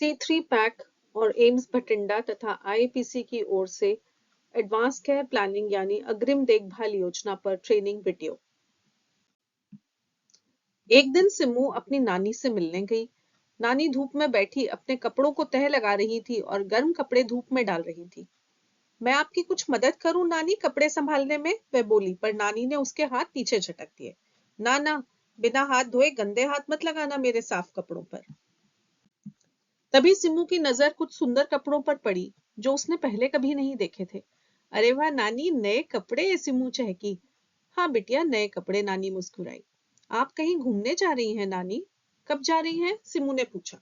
C3 pack और AIIMS Bathinda तथा IPC की ओर से एडवांस केयर प्लानिंग यानी अग्रिम देखभाल योजना पर ट्रेनिंग वीडियो। एक दिन सिमू अपनी नानी से मिलने गई। नानी धूप में बैठी अपने कपड़ों को तह लगा रही थी और गर्म कपड़े धूप में डाल रही थी। मैं आपकी कुछ मदद करूं नानी कपड़े संभालने में, वह बोली, पर नानी ने उसके हाथ पीछे झटक दिए। ना ना, बिना हाथ धोए गंदे हाथ मत लगाना मेरे साफ कपड़ों पर। तभी सिमू की नजर कुछ सुंदर कपड़ों पर पड़ी जो उसने पहले कभी नहीं देखे थे। अरे वाह नानी, नए कपड़े, सिमू चहकी। हाँ बिटिया, नए कपड़े, नानी मुस्कुराई। आप कहीं घूमने जा रही हैं नानी? कब जा रही हैं? सिमू ने पूछा।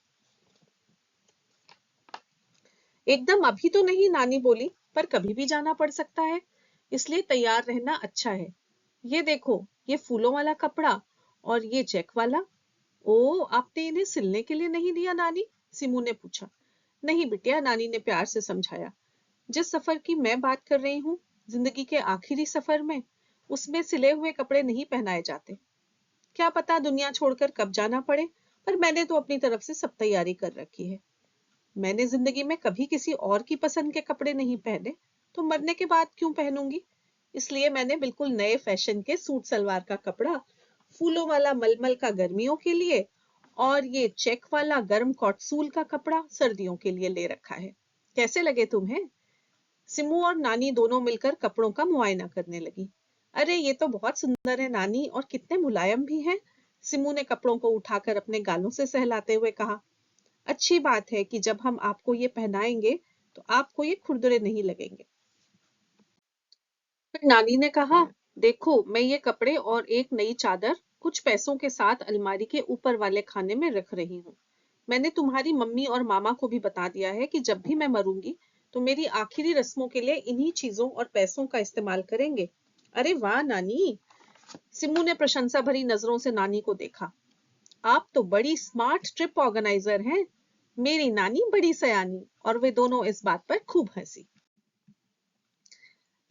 एकदम अभी तो नहीं, नानी बोली, पर कभी भी जाना पड़ सकता है, इसलिए तैयार रहना अच्छा है। ये देखो, ये फूलों वाला कपड़ा और ये चेक वाला। ओ, आपने इन्हें सिलने के लिए नहीं दिया नानी? सिमू ने पूछा। नहीं बिटिया, नानी ने प्यार से समझाया। जिस सफर की मैं बात कर रही हूँ, जिंदगी के आखिरी सफर में, उसमें सिले हुए कपड़े नहीं पहनाए जाते। क्या पता दुनिया छोड़कर कब जाना पड़े, पर मैंने तो अपनी तरफ से सब तैयारी कर रखी है। मैंने जिंदगी में कभी किसी और की पसंद के कपड़े नहीं पहने, तो मरने के बाद क्यों पहनूंगी? इसलिए मैंने बिल्कुल नए फैशन के सूट सलवार का कपड़ा, फूलों वाला मलमल का गर्मियों के लिए, और ये चेक वाला गर्म कॉटसूल का कपड़ा सर्दियों के लिए ले रखा है। कैसे लगे तुम्हें? सिमू और नानी दोनों मिलकर कपड़ों का मुआयना करने लगी। अरे ये तो बहुत सुंदर है नानी, और कितने मुलायम भी हैं। सिमू ने कपड़ों को उठाकर अपने गालों से सहलाते हुए कहा। अच्छी बात है कि जब हम आपको ये पहनाएंगे तो आपको ये खुरदुरे नहीं लगेंगे। फिर नानी ने कहा, देखो मैं ये कपड़े और एक नई चादर कुछ पैसों के साथ अलमारी के ऊपर वाले खाने में रख रही हूँ। मैंने तुम्हारी मम्मी और मामा को भी बता दिया है कि जब भी मैं मरूंगी तो मेरी आखिरी रस्मों के लिए इन्हीं चीजों और पैसों का इस्तेमाल करेंगे। अरे वाह नानी, सिम्मू ने प्रशंसा भरी नजरों से नानी को देखा। आप तो बड़ी स्मार्ट ट्रिप ऑर्गेनाइजर हैं। मेरी नानी बड़ी सयानी। और वे दोनों इस बात पर खूब हंसी।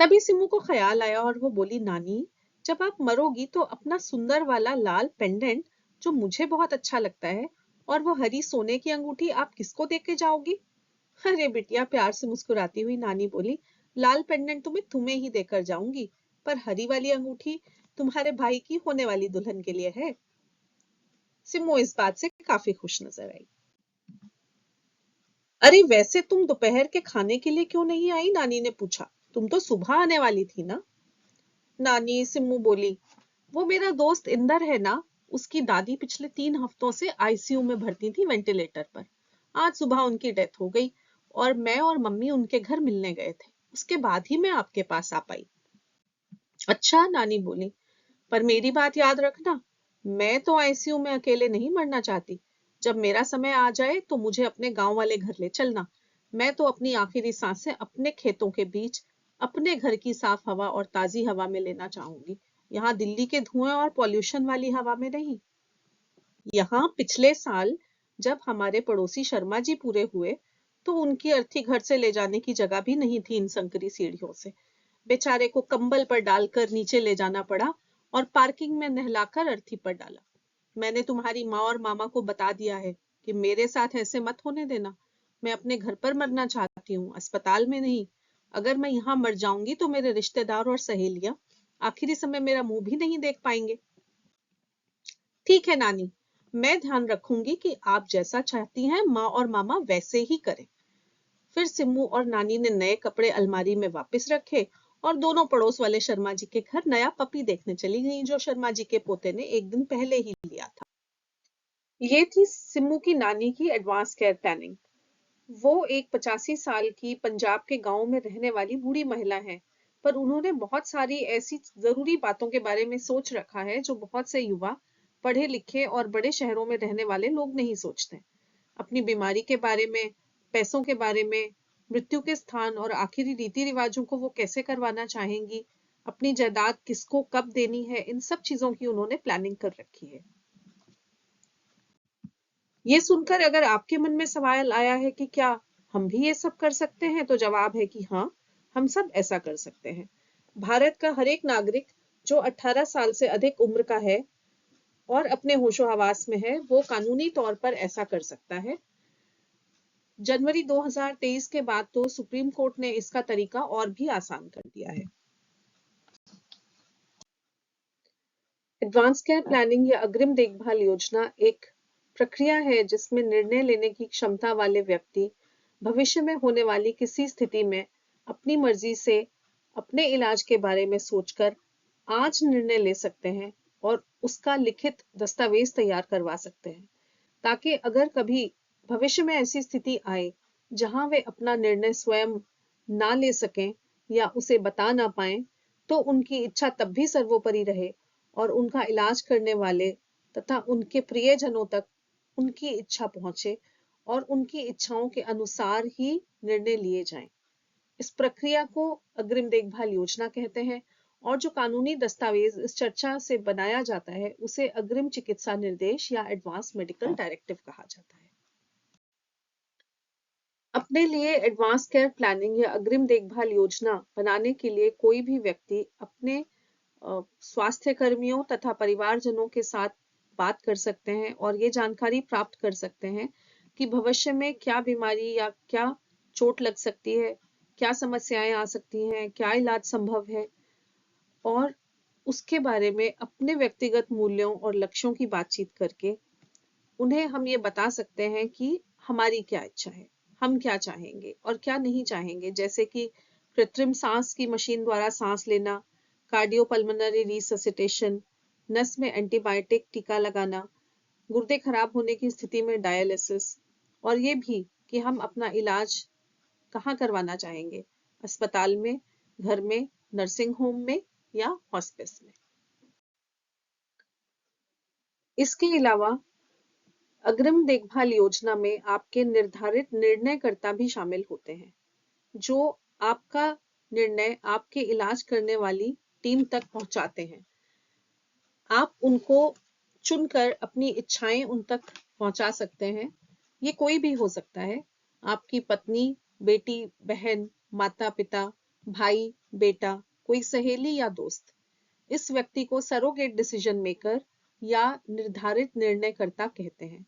तभी सिमू को ख्याल आया और वो बोली, नानी जब आप मरोगी तो अपना सुंदर वाला लाल पेंडेंट, जो मुझे बहुत अच्छा लगता है, और वो हरी सोने की अंगूठी आप किसको देके जाओगी? अरे बिटिया, प्यार से मुस्कुराती हुई नानी बोली, लाल पेंडेंट तो मैं तुम्हें ही देकर जाऊंगी, पर हरी वाली अंगूठी तुम्हारे भाई की होने वाली दुल्हन के लिए है। सिमू इस बात से काफी खुश नजर आई। अरे वैसे तुम दोपहर के खाने के लिए क्यों नहीं आई? नानी ने पूछा। तुम तो सुबह आने वाली थी ना? नानी, सिम्मू बोली, वो मेरा दोस्त इंदर है ना, उसकी दादी पिछले 3 हफ्तों से आईसीयू में भर्ती थी, वेंटिलेटर पर। आज सुबह उनकी डेथ हो गई और मैं और मम्मी उनके घर मिलने गए थे। उसके बाद ही मैं आपके पास आ पाई। अच्छा, नानी बोली, पर मेरी बात याद रखना, मैं तो आईसीयू में अकेले नहीं मरना चाहती। जब मेरा समय आ जाए तो मुझे अपने गांव वाले घर ले चलना। मैं तो अपनी आखिरी सांसें अपने खेतों के बीच, अपने घर की साफ हवा और ताजी हवा में लेना चाहूंगी, यहाँ दिल्ली के धुएं और पॉल्यूशन वाली हवा में नहीं। यहाँ पिछले साल जब हमारे पड़ोसी शर्मा जी पूरे हुए, तो उनकी अर्थी घर से ले जाने की जगह भी नहीं थी इन संकरी सीढ़ियों से। बेचारे को कंबल पर डालकर नीचे ले जाना पड़ा और पार्किंग में नहलाकर अर्थी पर डाला। मैंने तुम्हारी माँ और मामा को बता दिया है कि मेरे साथ ऐसे मत होने देना। मैं अपने घर पर मरना चाहती हूँ, अस्पताल में नहीं। अगर मैं यहाँ मर जाऊंगी तो मेरे रिश्तेदार और सहेलियां आखिरी समय मेरा मुंह भी नहीं देख पाएंगे। ठीक है नानी, मैं ध्यान रखूंगी कि आप जैसा चाहती हैं माँ और मामा वैसे ही करें। फिर सिम्मू और नानी ने नए कपड़े अलमारी में वापस रखे और दोनों पड़ोस वाले शर्मा जी के घर नया पपी देखने चली गई, जो शर्मा जी के पोते ने एक दिन पहले ही लिया था। ये थी सिम्मू की नानी की एडवांस केयर प्लानिंग। वो एक 85 साल की पंजाब के गांव में रहने वाली बूढ़ी महिला है, पर उन्होंने बहुत सारी ऐसी जरूरी बातों के बारे में सोच रखा है जो बहुत से युवा, पढ़े लिखे और बड़े शहरों में रहने वाले लोग नहीं सोचते। अपनी बीमारी के बारे में, पैसों के बारे में, मृत्यु के स्थान और आखिरी रीति रिवाजों को वो कैसे करवाना चाहेंगी, अपनी जायदाद किसको कब देनी है, इन सब चीजों की उन्होंने प्लानिंग कर रखी है। ये सुनकर अगर आपके मन में सवाल आया है कि क्या हम भी ये सब कर सकते हैं, तो जवाब है कि हाँ, हम सब ऐसा कर सकते हैं। भारत का हर एक नागरिक जो 18 साल से अधिक उम्र का है और अपने होशो हवास में है, वो कानूनी तौर पर ऐसा कर सकता है। जनवरी 2023 के बाद तो सुप्रीम कोर्ट ने इसका तरीका और भी आसान कर दिया है। एडवांस केयर प्लानिंग या अग्रिम देखभाल योजना एक प्रक्रिया है जिसमें निर्णय लेने की क्षमता वाले व्यक्ति भविष्य में होने वाली किसी स्थिति में अपनी मर्जी से अपने इलाज के बारे में सोचकर आज निर्णय ले सकते हैं और उसका लिखित दस्तावेज तैयार करवा सकते हैं, ताकि अगर कभी भविष्य में ऐसी स्थिति आए जहां वे अपना निर्णय स्वयं ना ले सकें या उसे बता ना पाए, तो उनकी इच्छा तब भी सर्वोपरि रहे और उनका इलाज करने वाले तथा उनके प्रियजनों तक उनकी इच्छा पहुंचे और उनकी इच्छाओं के अनुसार ही निर्णय लिए जाएं। इस प्रक्रिया को अग्रिम देखभाल योजना कहते हैं और जो कानूनी दस्तावेज इस चर्चा से बनाया जाता है उसे अग्रिम चिकित्सा निर्देश या एडवांस मेडिकल डायरेक्टिव कहा जाता है। अपने लिए एडवांस केयर प्लानिंग या अग्रिम देखभाल योजना बनाने के लिए कोई भी व्यक्ति अपने स्वास्थ्य कर्मियों तथा परिवारजनों के साथ बात कर सकते हैं और ये जानकारी प्राप्त कर सकते हैं कि भविष्य में क्या बीमारी या क्या चोट लग सकती है, क्या समस्याएं आ सकती हैं, क्या इलाज संभव है, और उसके बारे में अपने व्यक्तिगत मूल्यों और लक्ष्यों की बातचीत करके उन्हें हम ये बता सकते हैं कि हमारी क्या इच्छा है, हम क्या चाहेंगे और क्या नहीं चाहेंगे, जैसे कि कृत्रिम सांस की मशीन द्वारा सांस लेना, कार्डियोपल्मोनरी रिससिटेशन, नस में एंटीबायोटिक टीका लगाना, गुर्दे खराब होने की स्थिति में डायलिसिस, और ये भी कि हम अपना इलाज कहाँ करवाना चाहेंगे, अस्पताल में, घर में, नर्सिंग होम में या हॉस्पिस में। इसके अलावा अग्रिम देखभाल योजना में आपके निर्धारित निर्णयकर्ता भी शामिल होते हैं, जो आपका निर्णय आपके इलाज करने वाली टीम तक पहुंचाते हैं। आप उनको चुनकर अपनी इच्छाएं उन तक पहुंचा सकते हैं। ये कोई भी हो सकता है, आपकी पत्नी, बेटी, बहन, माता पिता, भाई, बेटा, कोई सहेली या दोस्त। इस व्यक्ति को सरोगेट डिसीजन मेकर या निर्धारित निर्णयकर्ता कहते हैं।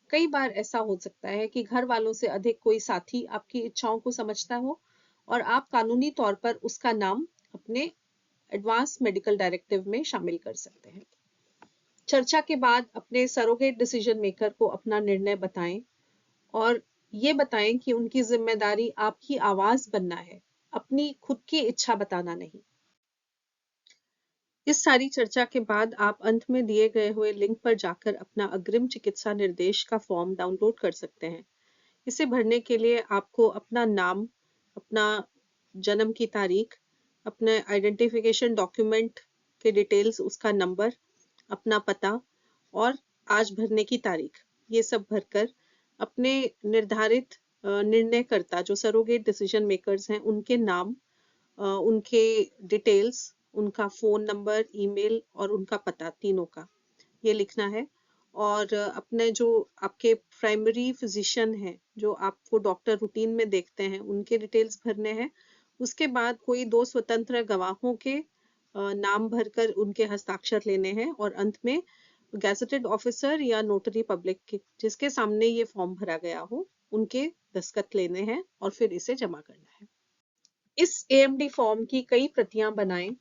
कई बार ऐसा हो सकता है कि घर वालों से अधिक कोई साथी आपकी इच्छाओं को समझता हो और आप कानूनी तौर पर उसका नाम अपने एडवांस मेडिकल डायरेक्टिव में शामिल कर सकते हैं। चर्चा के बाद अपने सरोगेट डिसीजन मेकर को अपना निर्णय बताएं और ये बताएं कि उनकी जिम्मेदारी आपकी आवाज बनना है, अपनी खुद की इच्छा बताना नहीं। इस सारी चर्चा के बाद आप अंत में दिए गए हुए लिंक पर जाकर अपना अग्रिम चिकित्सा निर्देश का फॉर्म डाउनलोड कर सकते हैं। इसे भरने के लिए आपको अपना नाम, अपना जन्म की तारीख, अपने आइडेंटिफिकेशन डॉक्यूमेंट के डिटेल्स, उसका नंबर, अपना पता और आज भरने की तारीख, ये सब भरकर अपने निर्धारित निर्णयकर्ता जो सरोगेट डिसीजन मेकर्स हैं उनके नाम, उनके डिटेल्स, उनका फोन नंबर, ईमेल और उनका पता, तीनों का ये लिखना है। और अपने जो आपके प्राइमरी फिजिशियन हैं जो आपको डॉक्टर रूटीन में देखते हैं उनके डिटेल्स भरने हैं। उसके बाद कोई 2 स्वतंत्र गवाहों के नाम भरकर उनके हस्ताक्षर लेने हैं और अंत में गैजेटेड ऑफिसर या नोटरी पब्लिक के जिसके सामने ये फॉर्म भरा गया हो उनके दस्तखत लेने हैं और फिर इसे जमा करना है। इस एएमडी फॉर्म की कई प्रतियां बनाएं,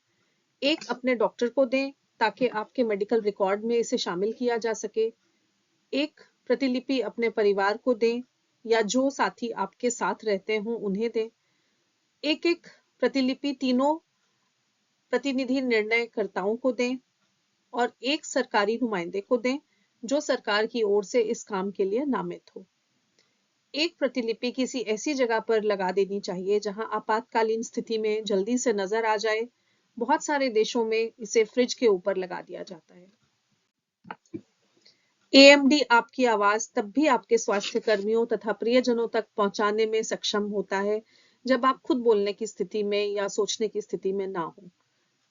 एक अपने डॉक्टर को दें ताकि आपके मेडिकल रिकॉर्ड में इसे शामिल किया जा सके, एक प्रतिलिपि अपने परिवार को दें या जो साथी आपके साथ रहते हों उन्हें दें, एक एक प्रतिलिपि तीनों प्रतिनिधि निर्णयकर्ताओं को दें और एक सरकारी नुमाइंदे को दें जो सरकार की ओर से इस काम के लिए नामित हो। एक प्रतिलिपि किसी ऐसी जगह पर लगा देनी चाहिए जहां आपातकालीन स्थिति में जल्दी से नजर आ जाए। बहुत सारे देशों में इसे फ्रिज के ऊपर लगा दिया जाता है। एएमडी आपकी आवाज तब भी आपके स्वास्थ्य कर्मियों तथा प्रियजनों तक पहुंचाने में सक्षम होता है जब आप खुद बोलने की स्थिति में या सोचने की स्थिति में ना हो।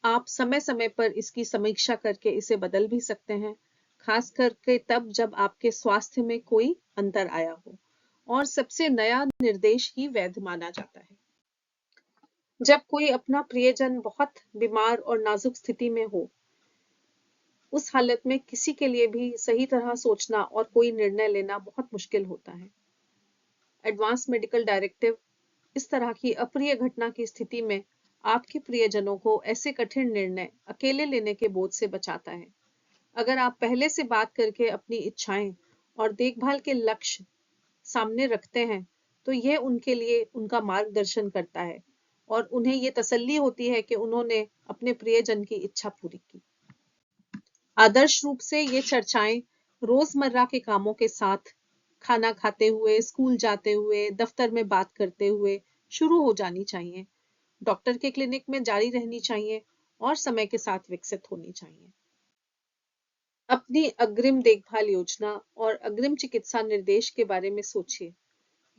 आप समय समय पर इसकी समीक्षा करके इसे बदल भी सकते हैं, खास करके तब जब आपके स्वास्थ्य में कोई अंतर आया हो और सबसे नया निर्देश ही वैध माना जाता है। जब कोई अपना प्रियजन बहुत बीमार और नाजुक स्थिति में हो, उस हालत में किसी के लिए भी सही तरह सोचना और कोई निर्णय लेना बहुत मुश्किल होता है। एडवांस मेडिकल डायरेक्टिव इस तरह की अप्रिय घटना की स्थिति में आपके प्रियजनों को ऐसे कठिन निर्णय अकेले लेने के बोझ से बचाता है। अगर आप पहले से बात करके अपनी इच्छाएं और देखभाल के लक्ष्य सामने रखते हैं, तो यह उनके लिए उनका मार्गदर्शन करता है और उन्हें ये तसल्ली होती है कि उन्होंने अपने प्रियजन की इच्छा पूरी की। आदर्श रूप से ये चर्चाएं रोजमर्रा के कामों के साथ, खाना खाते हुए, स्कूल जाते हुए, दफ्तर में बात करते हुए शुरू हो जानी चाहिए, डॉक्टर के क्लिनिक में जारी रहनी चाहिए और समय के साथ विकसित होनी चाहिए। अपनी अग्रिम देखभाल योजना और अग्रिम चिकित्सा निर्देश के बारे में सोचिए।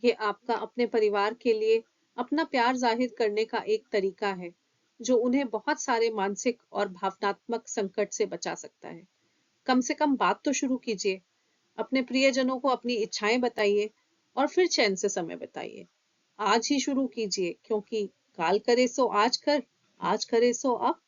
ये आपका अपने परिवार के लिए अपना प्यार जाहिर करने का एक तरीका है, जो उन्हें बहुत सारे मानसिक और भावनात्मक संकट से बचा सकता है। कम से कम बात तो शुरू कीजिए। अपने प्रियजनों को अपनी इच्छाएं बताइए और फिर चैन से समय बिताइए। आज ही शुरू कीजिए, क्योंकि काल करे सो आज कर, आज करे सो अब।